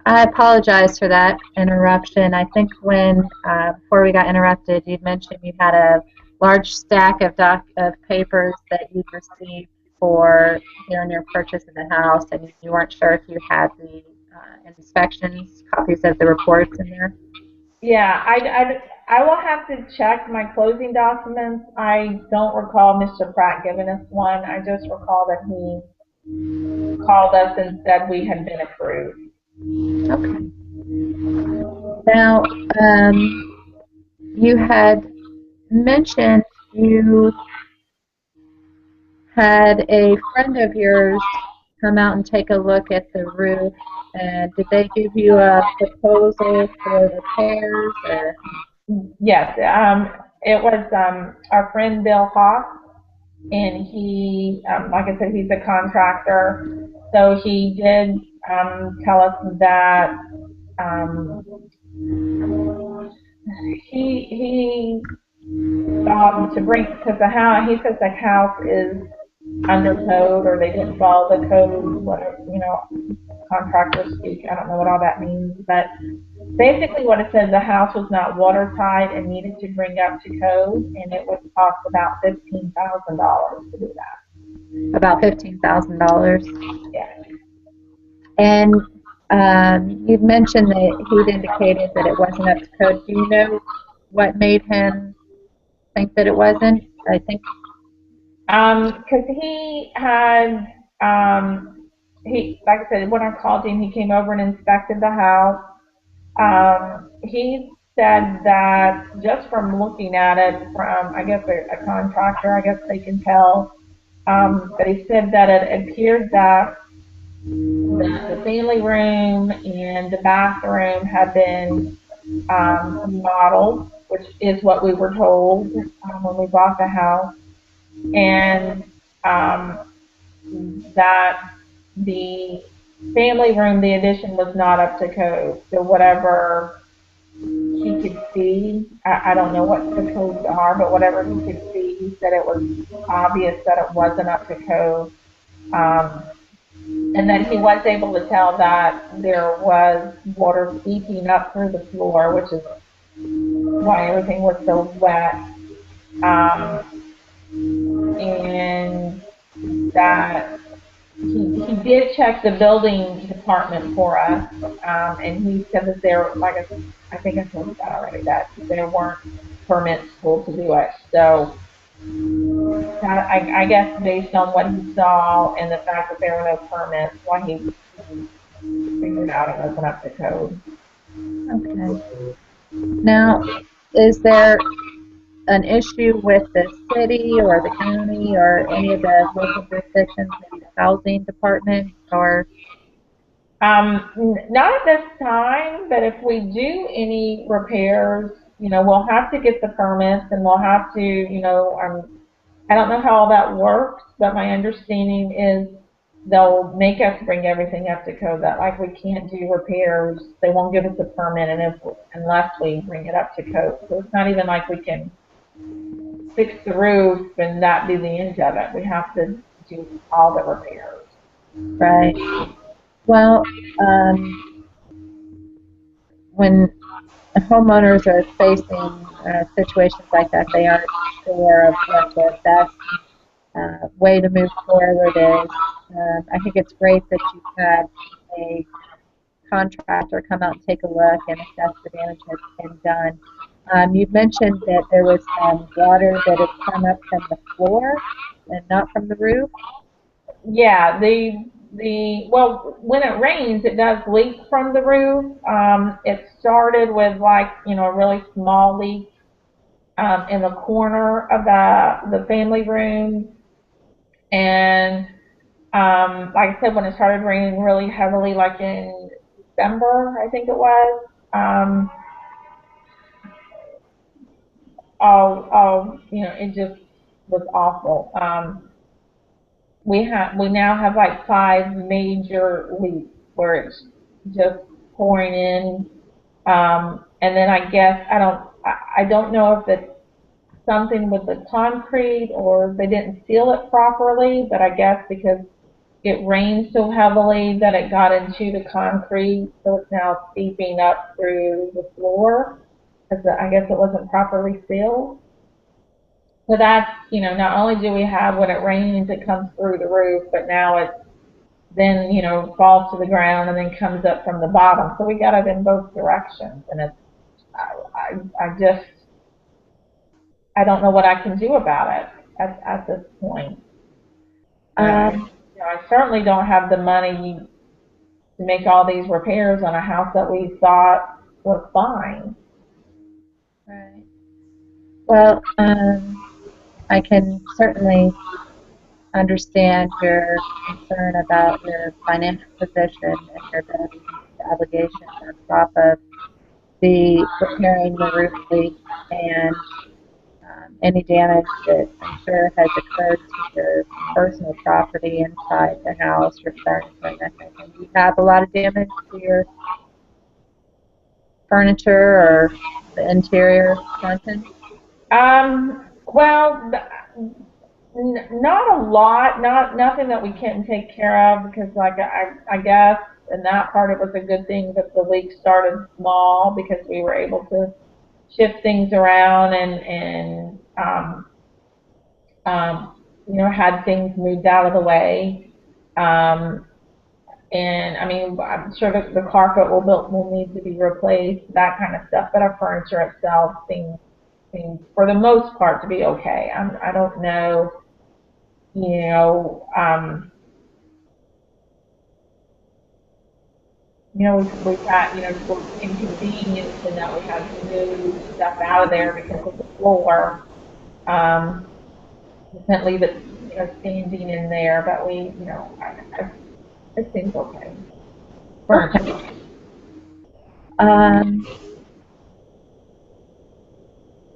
I apologize for that interruption. I think before we got interrupted, you'd mentioned you had a large stack of papers that you'd received for during your purchase of the house, and you weren't sure if you had the inspections, copies of the reports in there. Yeah, I will have to check my closing documents. I don't recall Mr. Pratt giving us one. I just recall that he called us and said we had been approved. Okay. Now, you had mentioned you had a friend of yours come out and take a look at the roof. And did they give you a proposal for repairs or? Yes, it was our friend Bill Hawk, and he, like I said, he's a contractor. So he did tell us that um, he to bring, because the house, he says the house is under code, or they didn't follow the code, whatever, contractor speak. I don't know what all that means, but basically what it says, the house was not watertight and needed to bring up to code, and it would cost about $15,000 to do that. About $15,000. Yeah. And you'd mentioned that he'd indicated that it wasn't up to code. Do you know what made him think that it wasn't? I think. Because he had, like I said, when I called him, he came over and inspected the house. He said that just from looking at it, from I guess a contractor, I guess they can tell. But he said that it appeared that the family room and the bathroom had been modeled, which is what we were told when we bought the house, and um, that the family room, the addition, was not up to code. So whatever he could see, I don't know what the codes are, but whatever he could see, he said it was obvious that it wasn't up to code. Um, and then he was able to tell that there was water seeping up through the floor, which is why everything was so wet. Um, and that he did check the building department for us, and he said that there, like I think I told you that already, that there weren't permits pulled to do it. So I guess based on what he saw and the fact that there were no permits, why he figured out it wasn't up to code. Okay. Now, is there an issue with the city or the county or any of the local jurisdictions, maybe the housing department or? Not at this time, but if we do any repairs, we'll have to get the permits, and we'll have to, I don't know how all that works, but my understanding is they'll make us bring everything up to code. That, like, we can't do repairs, they won't give us a permit, unless we bring it up to code. So it's not even like we can fix the roof and that be the end of it. We have to do all the repairs. Right. Well, when homeowners are facing situations like that, they aren't sure of what the best way to move forward is. I think it's great that you've had a contractor come out and take a look and assess the damage that's been done. You've mentioned that there was some water that had come up from the floor and not from the roof. Yeah, well, when it rains, it does leak from the roof. It started with, like, a really small leak in the corner of the family room, and like I said, when it started raining really heavily, like in December, I think it was, it just was awful. We now have like 5 major leaks where it's just pouring in, and then I guess I don't know if it's something with the concrete or they didn't seal it properly, but I guess because it rained so heavily that it got into the concrete, so it's now seeping up through the floor because I guess it wasn't properly sealed. So that's, not only do we have when it rains, it comes through the roof, but now it then, falls to the ground and then comes up from the bottom. So we got it in both directions, and I just, I don't know what I can do about it at this point. Um, I certainly don't have the money to make all these repairs on a house that we thought was fine. right. Well, I can certainly understand your concern about your financial position and your ability to meet the obligations on top of the repairing the roof leak and any damage that I'm sure has occurred to your personal property inside the house, your furniture and that kind of thing. Do you have a lot of damage to your furniture or the interior content? Well, not a lot, nothing that we can't take care of because, like I guess, in that part it was a good thing that the leak started small because we were able to shift things around and had things moved out of the way. Um, and I mean, I'm sure that the carpet will need to be replaced, that kind of stuff. But our furniture itself seems for the most part to be okay. I don't know, you know, um, we've got, we're inconvenienced in that we had to move stuff out of there because of the floor. Um, we can't leave it, standing in there, but it seems okay. Okay. Furniture. Um,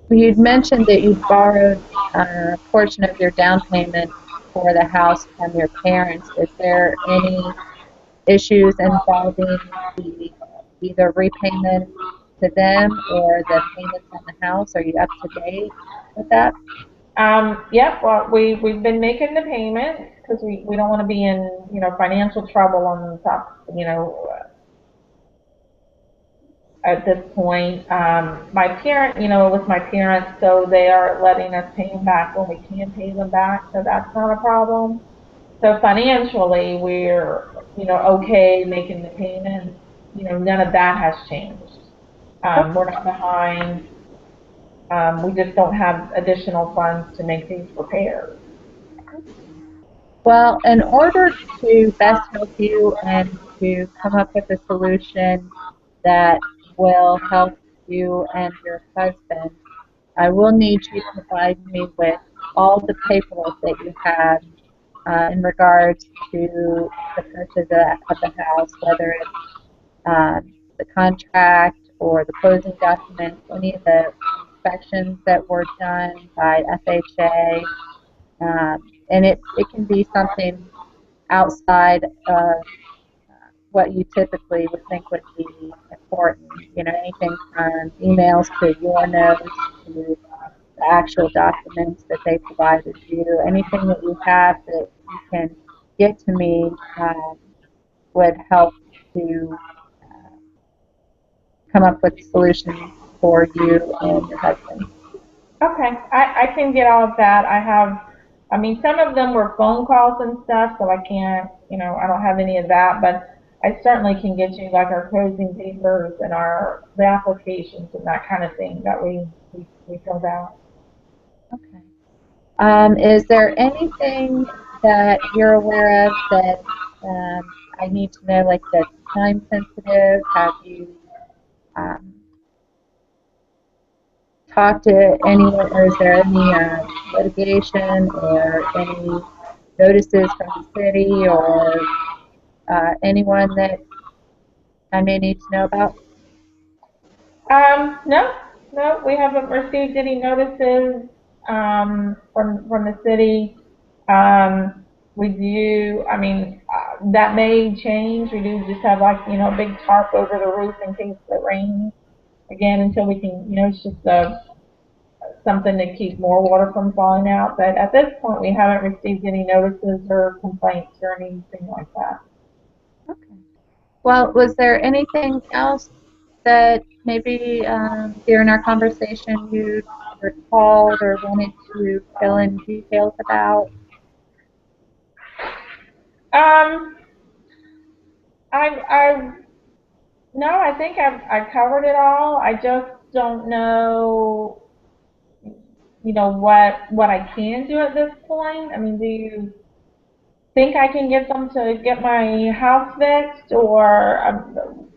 you'd mentioned that you borrowed a portion of your down payment for the house from your parents. Is there any issues involving the either repayment to them or the payments on the house? Are you up to date with that? Yep. Well, we've been making the payments because we don't want to be in financial trouble on the top. At this point, my parent, with my parents, so they are letting us pay them back when we can pay them back. So that's not a problem. So financially, we're okay making the payments. None of that has changed. We're not behind. We just don't have additional funds to make these repairs. Well, in order to best help you and to come up with a solution that will help you and your husband, I will need you to provide me with all the paperwork that you have in regards to the purchase of the house, whether it's the contract or the closing documents, any of the inspections that were done by FHA. And it can be something outside of what you typically would think would be important. Anything from emails to your notes to the actual documents that they provided you. Anything that you have that you can get to me would help to come up with solutions for you and your husband. Okay, I can get all of that. I mean, some of them were phone calls and stuff, so I can't, I don't have any of that, but I certainly can get you like our closing papers and the applications and that kind of thing that we filled out. Okay. Is there anything that you're aware of that I need to know, like that's time sensitive? Have you um, talked to anyone, or is there any litigation or any notices from the city or anyone that I may need to know about? No, no, we haven't received any notices from the city. We do. I mean, that may change. We do just have like a big tarp over the roof in case it rains again until we can. It's just something to keep more water from falling out. But at this point, we haven't received any notices or complaints or anything like that. Okay. Well, was there anything else that maybe during our conversation you recalled or wanted to fill in details about? Um, I no, I think I covered it all. I just don't know, what I can do at this point. I mean, do you think I can get them to get my house fixed, or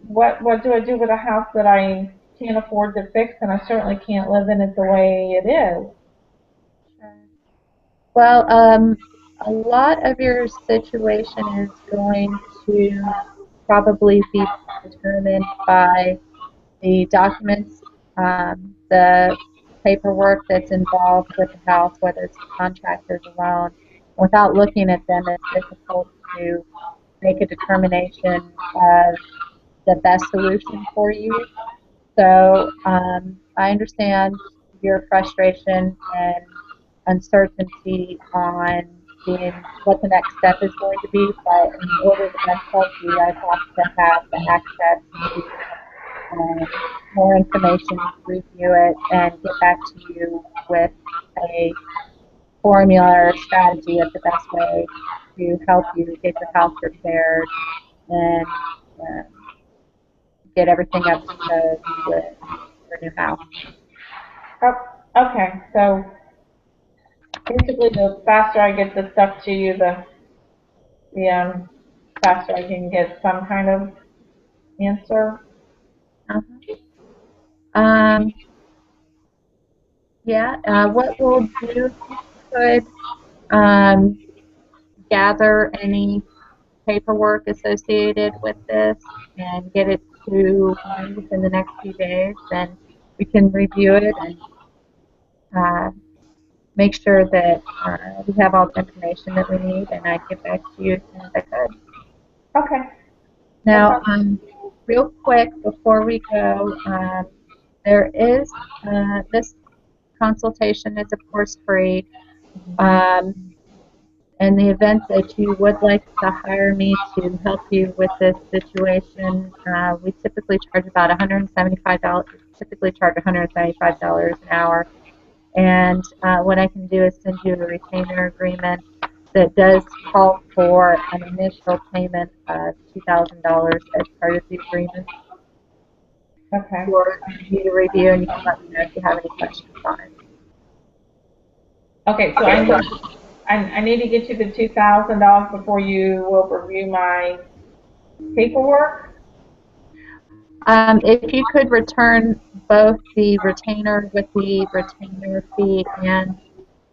what do I do with a house that I can't afford to fix, and I certainly can't live in it the way it is? Sure. Well, a lot of your situation is going to probably be determined by the documents, the paperwork that's involved with the house, whether it's a contractor's or loan. Without looking at them, it's difficult to make a determination of the best solution for you. So I understand your frustration and uncertainty on being what the next step is going to be, but in order to best help you, I have to have the access to um, more information, review it, and get back to you with a formula or strategy of the best way to help you get your house repaired and um, get everything up to code with your new house. Oh, okay, so basically, the faster I get the stuff to you, the faster I can get some kind of answer. Uh-huh. Um, yeah, what we'll do, if you could gather any paperwork associated with this and get it to me within the next few days, then we can review it and uh, make sure that we have all the information that we need, and I'd get back to you as soon as I could. Okay, that Now, sounds. real quick before we go, there is this consultation is of course free. Um, in the event that you would like to hire me to help you with this situation, we typically charge about $175. Typically charge $175 an hour. And what I can do is send you a retainer agreement that does call for an initial payment of $2,000 as part of the agreement Okay. for you to review, and you can let me know if you have any questions on it. Okay, so I need to get you the $2,000 before you will review my paperwork. If you could return both the retainer with the retainer fee and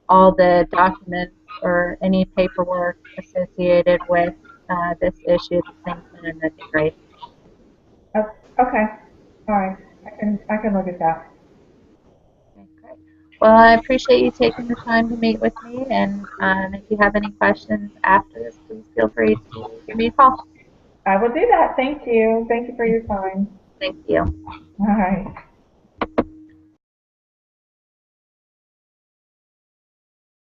all the documents or any paperwork associated with this issue at the same time, that'd be great. Oh, okay. All right. I can look at that. Okay, great. Well, I appreciate you taking the time to meet with me, and if you have any questions after this, please feel free to give me a call. I will do that. Thank you. Thank you for your time. Thank you. All right.